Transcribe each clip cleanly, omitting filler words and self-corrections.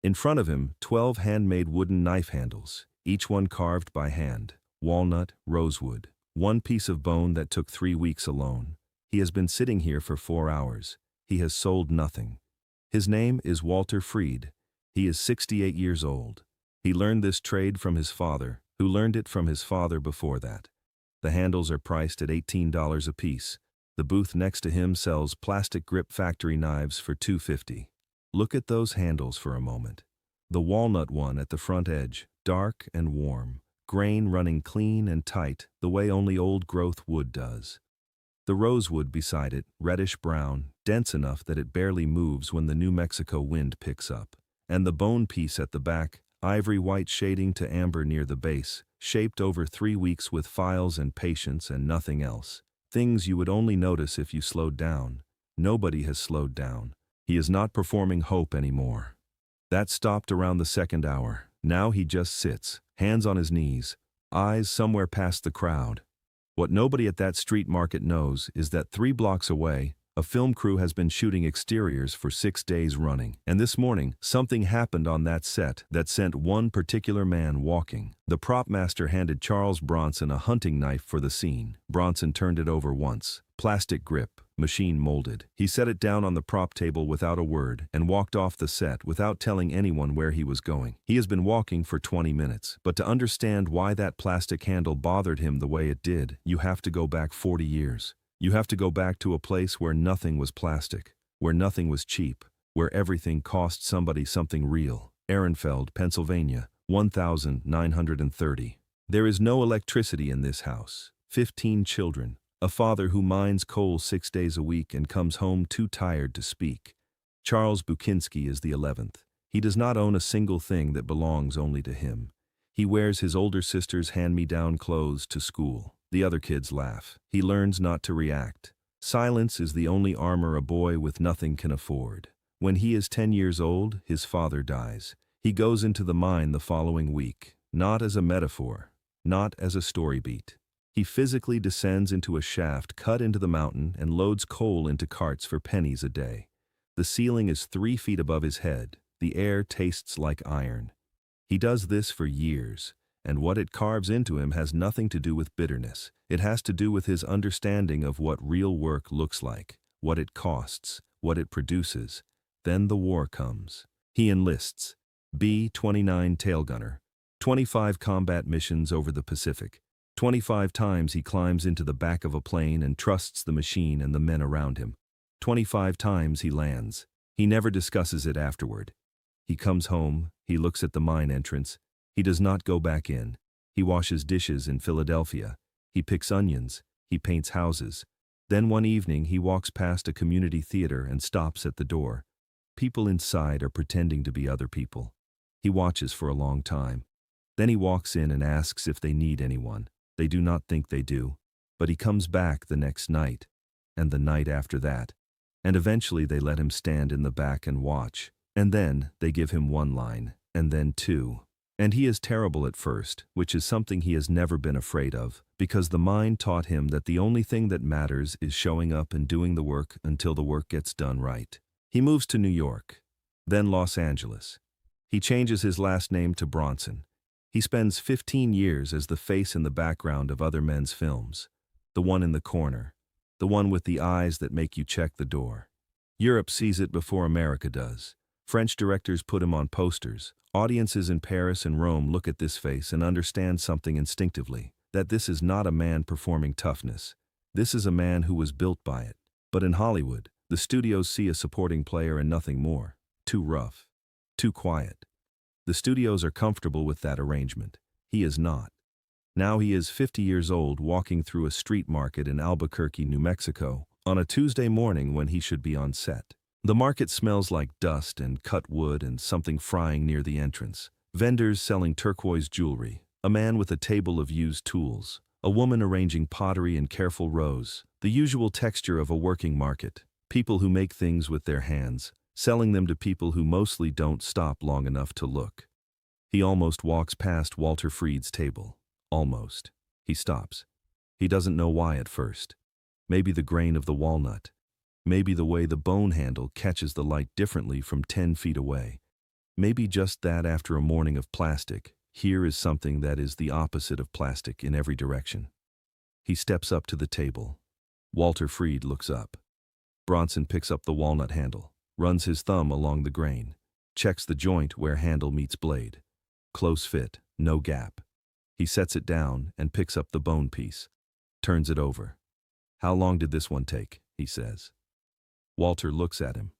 In front of him, 12 handmade wooden knife handles, each one carved by hand. Walnut, rosewood. One piece of bone that took 3 weeks alone. He has been sitting here for 4 hours. He has sold nothing. His name is Walter Fried. He is 68 years old. He learned this trade from his father, who learned it from his father before that. The handles are priced at $18 a piece. The booth next to him sells plastic grip factory knives for $2.50. Look at those handles for a moment. The walnut one at the front edge, dark and warm, grain running clean and tight the way only old-growth wood does. The rosewood beside it, reddish-brown, dense enough that it barely moves when the New Mexico wind picks up. And the bone piece at the back, ivory-white shading to amber near the base, shaped over 3 weeks with files and patience and nothing else. Things you would only notice if you slowed down. Nobody has slowed down. He is not performing hope anymore. That stopped around the 2nd hour. Now he just sits, hands on his knees, eyes somewhere past the crowd. What nobody at that street market knows is that 3 blocks away, a film crew has been shooting exteriors for 6 days running. And this morning, something happened on that set that sent one particular man walking. The prop master handed Charles Bronson a hunting knife for the scene. Bronson turned it over once. Plastic grip, machine molded. He set it down on the prop table without a word and walked off the set without telling anyone where he was going. He has been walking for 20 minutes, but to understand why that plastic handle bothered him the way it did, you have to go back 40 years. You have to go back to a place where nothing was plastic, where nothing was cheap, where everything cost somebody something real. Ehrenfeld, Pennsylvania, 1930. There is no electricity in this house. 15 children. A father who mines coal 6 days a week and comes home too tired to speak. Charles Bukinski is the 11th. He does not own a single thing that belongs only to him. He wears his older sister's hand-me-down clothes to school. The other kids laugh. He learns not to react. Silence is the only armor a boy with nothing can afford. When he is 10 years old, his father dies. He goes into the mine the following week, not as a metaphor, not as a story beat. He physically descends into a shaft cut into the mountain and loads coal into carts for pennies a day. The ceiling is 3 feet above his head. The air tastes like iron. He does this for years, and what it carves into him has nothing to do with bitterness. It has to do with his understanding of what real work looks like, what it costs, what it produces. Then the war comes. He enlists. B-29 tail gunner. 25 combat missions over the Pacific. 25 times he climbs into the back of a plane and trusts the machine and the men around him. 25 times he lands. He never discusses it afterward. He comes home, he looks at the mine entrance. He does not go back in. He washes dishes in Philadelphia. He picks onions. He paints houses. Then one evening he walks past a community theater and stops at the door. People inside are pretending to be other people. He watches for a long time. Then he walks in and asks if they need anyone. They do not think they do. But he comes back the next night, and the night after that. And eventually they let him stand in the back and watch. And then they give him 1 line, and then 2. And he is terrible at first, which is something he has never been afraid of, because the mine taught him that the only thing that matters is showing up and doing the work until the work gets done right. He moves to New York, then Los Angeles. He changes his last name to Bronson. He spends 15 years as the face in the background of other men's films, the one in the corner, the one with the eyes that make you check the door. Europe sees it before America does. French directors put him on posters. Audiences in Paris and Rome look at this face and understand something instinctively, that this is not a man performing toughness. This is a man who was built by it. But in Hollywood, the studios see a supporting player and nothing more. Too rough. Too quiet. The studios are comfortable with that arrangement. He is not. Now he is 50 years old walking through a street market in Albuquerque, New Mexico, on a Tuesday morning when he should be on set. The market smells like dust and cut wood and something frying near the entrance. Vendors selling turquoise jewelry, a man with a table of used tools, a woman arranging pottery in careful rows, the usual texture of a working market, people who make things with their hands, selling them to people who mostly don't stop long enough to look. He almost walks past Walter Fried's table. Almost. He stops. He doesn't know why at first. Maybe the grain of the walnut. Maybe the way the bone handle catches the light differently from 10 feet away. Maybe just that after a morning of plastic, here is something that is the opposite of plastic in every direction. He steps up to the table. Walter Freed looks up. Bronson picks up the walnut handle, runs his thumb along the grain, checks the joint where handle meets blade. Close fit, no gap. He sets it down and picks up the bone piece, turns it over. "How long did this one take?" he says. Walter looks at him.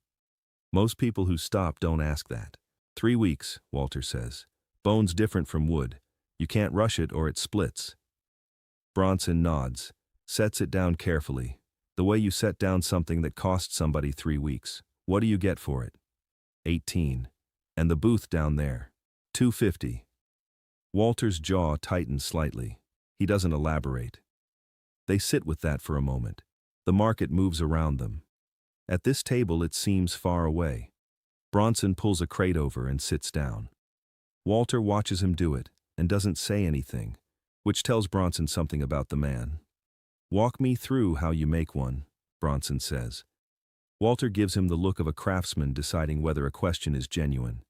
"Most people who stop don't ask that." 3 weeks, Walter says. "Bone's different from wood. You can't rush it or it splits." Bronson nods, sets it down carefully, the way you set down something that cost somebody 3 weeks. "What do you get for it?" 18. "And the booth down there?" 250. Walter's jaw tightens slightly. He doesn't elaborate. They sit with that for a moment. The market moves around them. At this table it seems far away. Bronson pulls a crate over and sits down. Walter watches him do it and doesn't say anything, which tells Bronson something about the man. "Walk me through how you make one," Bronson says. Walter gives him the look of a craftsman deciding whether a question is genuine.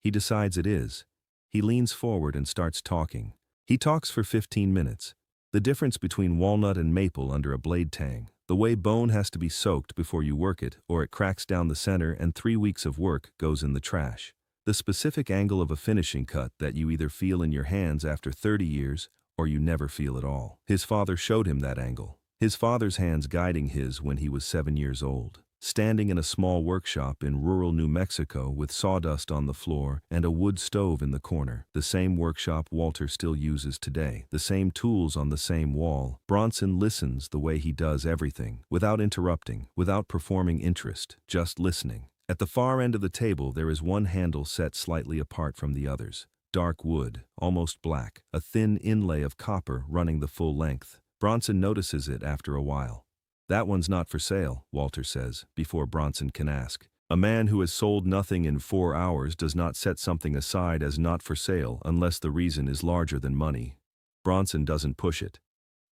He decides it is. He leans forward and starts talking. He talks for 15 minutes. The difference between walnut and maple under a blade tang, the way bone has to be soaked before you work it or it cracks down the center and 3 weeks of work goes in the trash. The specific angle of a finishing cut that you either feel in your hands after 30 years or you never feel at all. His father showed him that angle. His father's hands guiding his when he was 7 years old. Standing in a small workshop in rural New Mexico with sawdust on the floor and a wood stove in the corner. The same workshop Walter still uses today. The same tools on the same wall. Bronson listens the way he does everything, without interrupting, without performing interest, just listening. At the far end of the table there is one handle set slightly apart from the others. Dark wood, almost black, a thin inlay of copper running the full length. Bronson notices it after a while. "That one's not for sale," Walter says, before Bronson can ask. A man who has sold nothing in 4 hours does not set something aside as not for sale unless the reason is larger than money. Bronson doesn't push it.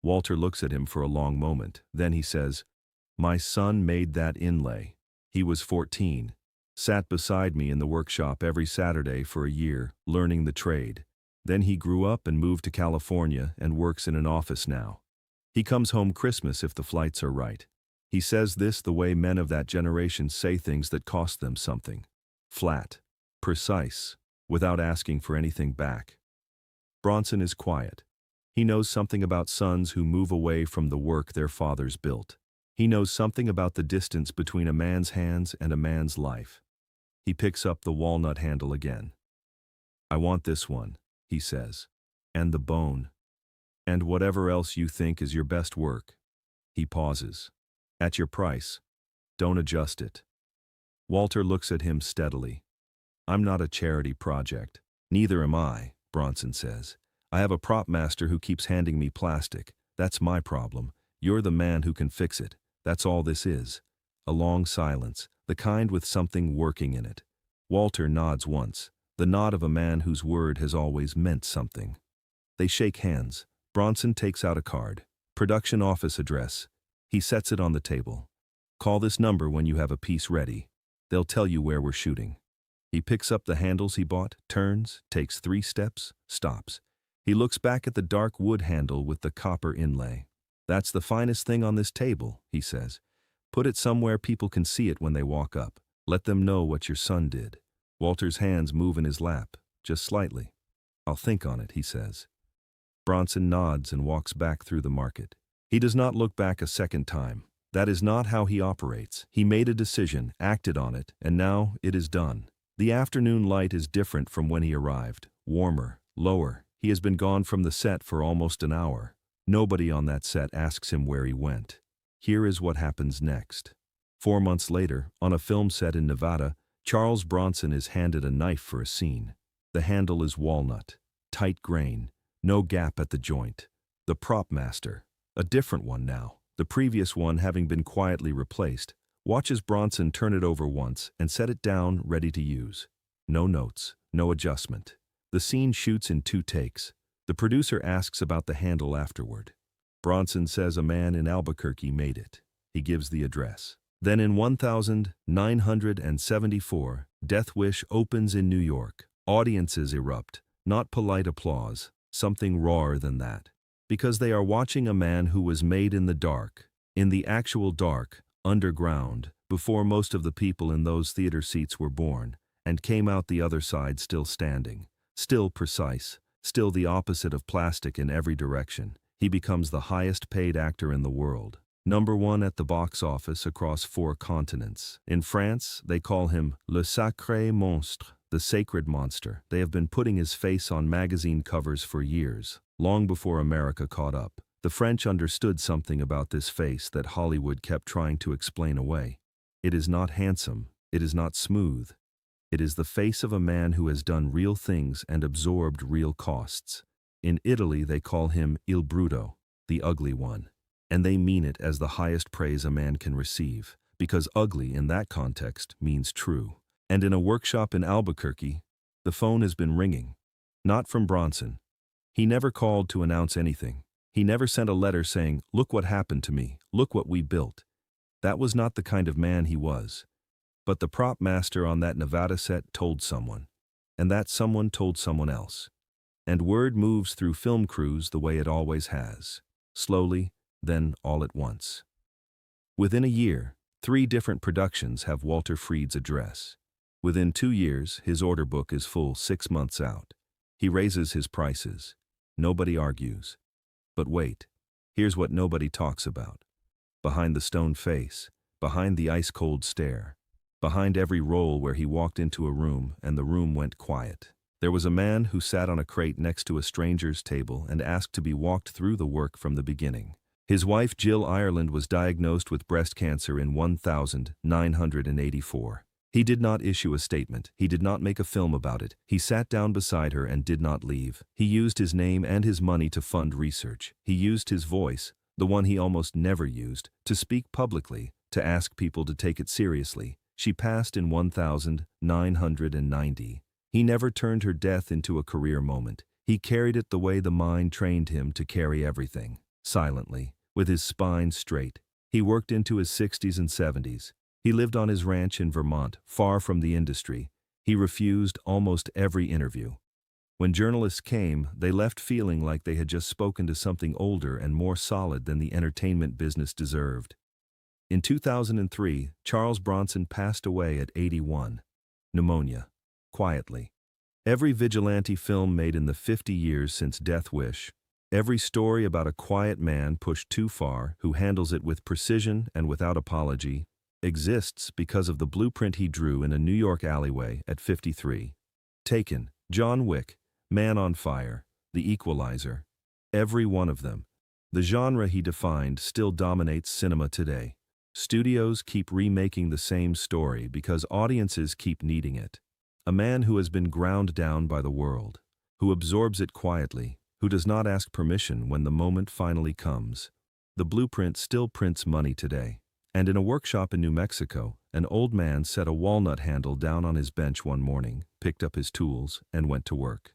Walter looks at him for a long moment. Then he says, "My son made that inlay. He was 14. Sat beside me in the workshop every Saturday for a year, learning the trade. Then he grew up and moved to California and works in an office now. He comes home Christmas if the flights are right. He says this the way men of that generation say things that cost them something. Flat. Precise. Without asking for anything back." Bronson is quiet. He knows something about sons who move away from the work their fathers built. He knows something about the distance between a man's hands and a man's life. He picks up the walnut handle again. "I want this one," he says. "And the bone. And whatever else you think is your best work." He pauses. "At your price. Don't adjust it." Walter looks at him steadily. "I'm not a charity project." "Neither am I," Bronson says. "I have a prop master who keeps handing me plastic. That's my problem. You're the man who can fix it. That's all this is." A long silence, the kind with something working in it. Walter nods once, the nod of a man whose word has always meant something. They shake hands. Bronson takes out a card. "Production office address." He sets it on the table. "Call this number when you have a piece ready. They'll tell you where we're shooting." He picks up the handles he bought, turns, takes 3 steps, stops. He looks back at the dark wood handle with the copper inlay. "That's the finest thing on this table," he says. "Put it somewhere people can see it when they walk up. Let them know what your son did." Walter's hands move in his lap, just slightly. "I'll think on it," he says. Bronson nods and walks back through the market. He does not look back a second time. That is not how he operates. He made a decision, acted on it, and now it is done. The afternoon light is different from when he arrived. Warmer, lower. He has been gone from the set for almost an hour. Nobody on that set asks him where he went. Here is what happens next. 4 months later, on a film set in Nevada, Charles Bronson is handed a knife for a scene. The handle is walnut, tight grain. No gap at the joint. The prop master, a different one now, the previous one having been quietly replaced, watches Bronson turn it over once and set it down ready to use. No notes, no adjustment. The scene shoots in 2 takes. The producer asks about the handle afterward. Bronson says a man in Albuquerque made it. He gives the address. Then in 1974, Death Wish opens in New York. Audiences erupt, not polite applause, something rawer than that. Because they are watching a man who was made in the dark, in the actual dark, underground, before most of the people in those theater seats were born, and came out the other side still standing, still precise, still the opposite of plastic in every direction. He becomes the highest paid actor in the world. #1 at the box office across 4 continents. In France, they call him Le Sacré Monstre, the sacred monster. They have been putting his face on magazine covers for years, long before America caught up. The French understood something about this face that Hollywood kept trying to explain away. It is not handsome, it is not smooth. It is the face of a man who has done real things and absorbed real costs. In Italy, they call him Il Bruto, the ugly one. And they mean it as the highest praise a man can receive, because ugly in that context means true. And in a workshop in Albuquerque, the phone has been ringing. Not from Bronson. He never called to announce anything. He never sent a letter saying, "Look what happened to me, look what we built." That was not the kind of man he was. But the prop master on that Nevada set told someone. And that someone told someone else. And word moves through film crews the way it always has. Slowly, then all at once. Within a year, 3 different productions have Walter Freed's address. Within 2 years, his order book is full 6 months out. He raises his prices. Nobody argues. But wait, here's what nobody talks about. Behind the stone face, behind the ice-cold stare, behind every role where he walked into a room and the room went quiet, there was a man who sat on a crate next to a stranger's table and asked to be walked through the work from the beginning. His wife Jill Ireland was diagnosed with breast cancer in 1984. He did not issue a statement. He did not make a film about it. He sat down beside her and did not leave. He used his name and his money to fund research. He used his voice, the one he almost never used, to speak publicly, to ask people to take it seriously. She passed in 1990. He never turned her death into a career moment. He carried it the way the mind trained him to carry everything. Silently, with his spine straight. He worked into his 60s and 70s. He lived on his ranch in Vermont, far from the industry. He refused almost every interview. When journalists came, they left feeling like they had just spoken to something older and more solid than the entertainment business deserved. In 2003, Charles Bronson passed away at 81. Pneumonia. Quietly. Every vigilante film made in the 50 years since Death Wish, every story about a quiet man pushed too far, who handles it with precision and without apology, exists because of the blueprint he drew in a New York alleyway at 53. Taken, John Wick, Man on Fire, The Equalizer. Every one of them. The genre he defined still dominates cinema today. Studios keep remaking the same story because audiences keep needing it. A man who has been ground down by the world, who absorbs it quietly, who does not ask permission when the moment finally comes. The blueprint still prints money today. And in a workshop in New Mexico, an old man set a walnut handle down on his bench one morning, picked up his tools, and went to work.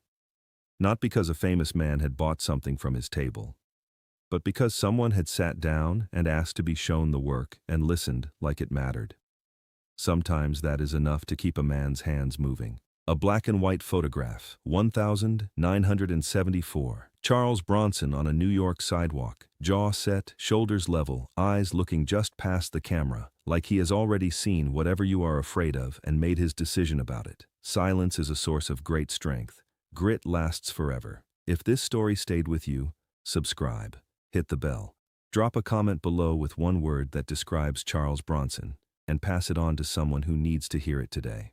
Not because a famous man had bought something from his table, but because someone had sat down and asked to be shown the work and listened like it mattered. Sometimes that is enough to keep a man's hands moving. A black and white photograph, 1974. Charles Bronson on a New York sidewalk, jaw set, shoulders level, eyes looking just past the camera, like he has already seen whatever you are afraid of and made his decision about it. Silence is a source of great strength. Grit lasts forever. If this story stayed with you, subscribe, hit the bell. Drop a comment below with one word that describes Charles Bronson, and pass it on to someone who needs to hear it today.